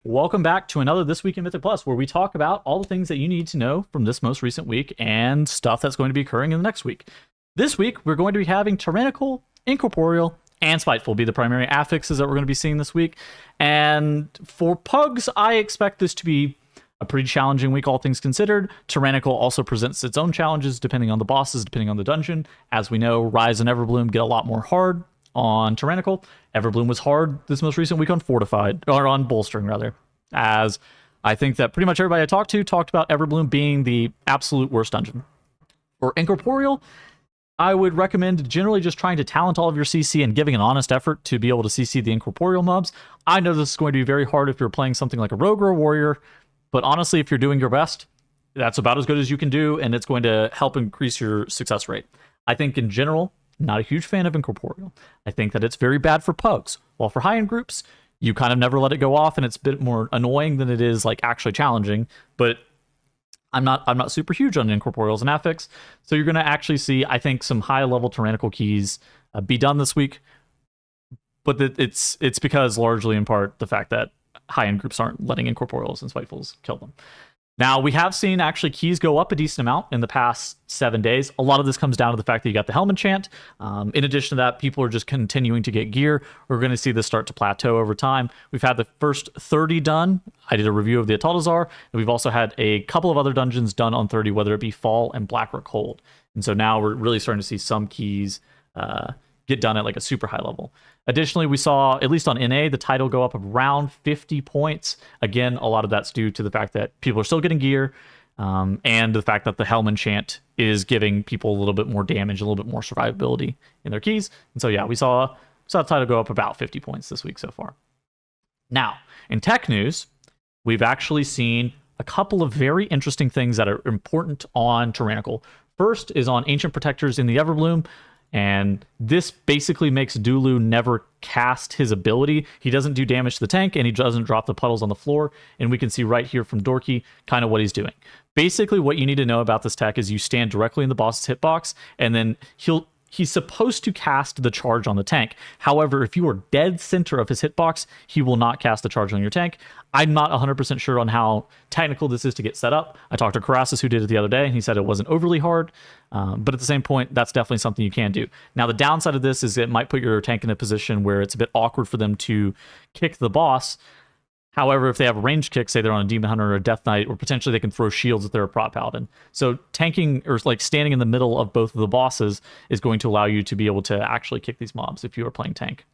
Welcome back to another This Week in Mythic Plus, where we talk about all the things that you need to know from this most recent week and stuff that's going to be occurring in the next week. This week, we're going to be having Tyrannical, Incorporeal, and Spiteful be the primary affixes that we're going to be seeing this week. And for Pugs, I expect this to be a pretty challenging week, all things considered. Tyrannical also presents its own challenges depending on the bosses, depending on the dungeon. As we know, Rise and Everbloom get a lot more hard on Tyrannical. Everbloom was hard this most recent week on Fortified, or on Bolstering rather, as I think that pretty much everybody I talked about Everbloom being the absolute worst dungeon. For Incorporeal, I would recommend generally just trying to talent all of your CC and giving an honest effort to be able to CC the Incorporeal mobs. I know this is going to be very hard if you're playing something like a Rogue or a Warrior, but honestly, if you're doing your best, that's about as good as you can do, and it's going to help increase your success rate. I think in general, not a huge fan of Incorporeal. I think that it's very bad for Pugs. While for high-end groups, you kind of never let it go off, and it's a bit more annoying than it is like actually challenging. But I'm not super huge on Incorporeals and Affix, so you're going to actually see, I think, some high-level Tyrannical keys be done this week. But it's because largely in part the fact that high-end groups aren't letting Incorporeals and Spitefuls kill them. Now, we have seen actually keys go up a decent amount in the past 7 days. A lot of this comes down to the fact that you got the Helm enchant. In addition to that, people are just continuing to get gear. We're going to see this start to plateau over time. We've had the first 30 done. I did a review of the Ataldazar, and we've also had a couple of other dungeons done on 30, whether it be Fall and Blackrock Hold. And so now we're really starting to see some keys get done at like a super high level. Additionally, we saw, at least on NA, the title go up around 50 points. Again, a lot of that's due to the fact that people are still getting gear, and the fact that the Helm enchant is giving people a little bit more damage, a little bit more survivability in their keys. And so yeah, we saw the title go up about 50 points this week so far. Now, in tech news, we've actually seen a couple of very interesting things that are important on Tyrannical. First is on Ancient Protectors in the Everbloom. And this basically makes Dulu never cast his ability. He doesn't do damage to the tank, and he doesn't drop the puddles on the floor. And we can see right here from Dorky kind of what he's doing. Basically, what you need to know about this tech is you stand directly in the boss's hitbox, and then he's supposed to cast the charge on the tank. However, if you are dead center of his hitbox, he will not cast the charge on your tank. I'm not 100% sure on how technical this is to get set up. I talked to Karasis, who did it the other day, and he said it wasn't overly hard. But at the same point, that's definitely something you can do. Now, the downside of this is it might put your tank in a position where it's a bit awkward for them to kick the boss. However, if they have a ranged kick, say they're on a Demon Hunter or a Death Knight, or potentially they can throw shields if they're a Prot Paladin. So tanking, or like standing in the middle of both of the bosses, is going to allow you to be able to actually kick these mobs if you are playing tank.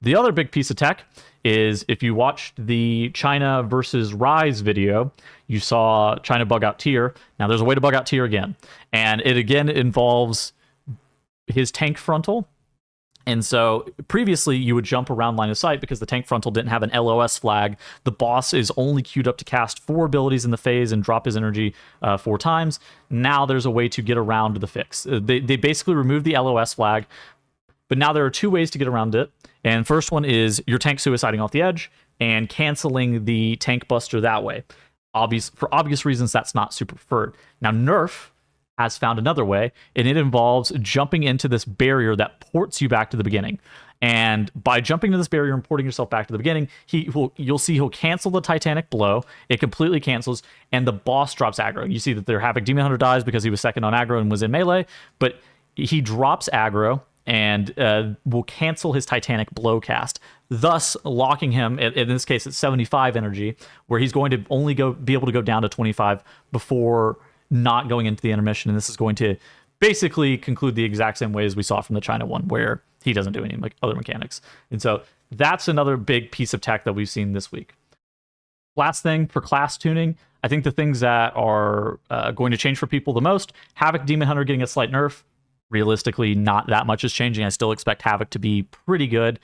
The other big piece of tech is if you watched the China versus Rise video, you saw China bug out Tyr. Now there's a way to bug out Tyr again. And it again involves his tank frontal. And so previously you would jump around line of sight because the tank frontal didn't have an LOS flag. The boss is only queued up to cast 4 abilities in the phase and drop his energy 4 times. Now there's a way to get around the fix. They basically removed the LOS flag, but now there are 2 ways to get around it. And first one is your tank suiciding off the edge and canceling the tank buster that way. For obvious reasons, that's not super preferred. Now Nerf has found another way, and it involves jumping into this barrier that ports you back to the beginning. And by jumping to this barrier and porting yourself back to the beginning, you'll see he'll cancel the Titanic Blow. It completely cancels, and the boss drops aggro. You see that their Havoc Demon Hunter dies because he was second on aggro and was in melee, but he drops aggro and will cancel his Titanic Blow cast, thus locking him, in this case, at 75 energy, where he's going to only be able to go down to 25 before not going into the intermission. And this is going to basically conclude the exact same way as we saw from the China one, where he doesn't do any other mechanics. And so that's another big piece of tech that we've seen this week. Last thing for class tuning, I think the things that are going to change for people the most, Havoc Demon Hunter getting a slight nerf. Realistically, not that much is changing. I still expect Havoc to be pretty good.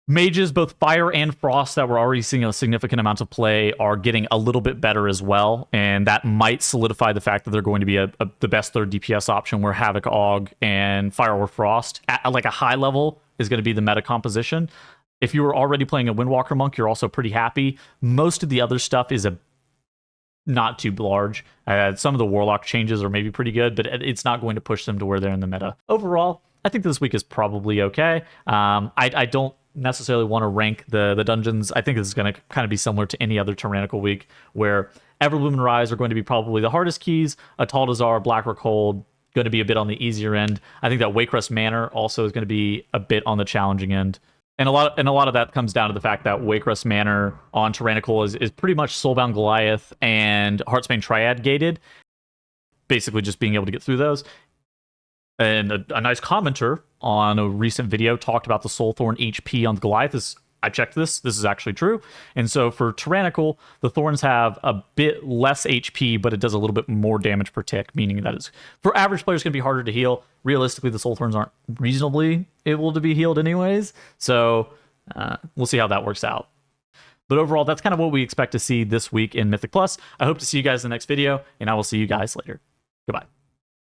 Mages, both Fire and Frost, that we're already seeing a significant amount of play, are getting a little bit better as well, and that might solidify the fact that they're going to be the best third DPS option, where Havoc, Aug, and Fire or Frost, at like a high level, is going to be the meta composition. If you were already playing a Windwalker Monk, you're also pretty happy. Most of the other stuff is not too large. Some of the Warlock changes are maybe pretty good, but it's not going to push them to where they're in the meta. Overall, I think this week is probably okay. I don't necessarily want to rank the dungeons. I think this is going to kind of be similar to any other Tyrannical week, where Everbloom and Rise are going to be probably the hardest keys. Ataldazar, Blackrock Hold, going to be a bit on the easier end. I think that Wakerest Manor also is going to be a bit on the challenging end. And a lot of that comes down to the fact that Wakerest Manor on Tyrannical is pretty much Soulbound Goliath and Heartsbane Triad gated. Basically just being able to get through those. And a nice commenter on a recent video talked about the Soulthorn HP on the Goliath. I checked this is actually true. And so for Tyrannical, the Thorns have a bit less HP, but it does a little bit more damage per tick, meaning that it's, for average players, going to be harder to heal. Realistically, the Soulthorns aren't reasonably able to be healed anyways. So we'll see how that works out. But overall, that's kind of what we expect to see this week in Mythic Plus. I hope to see you guys in the next video, and I will see you guys later. Goodbye.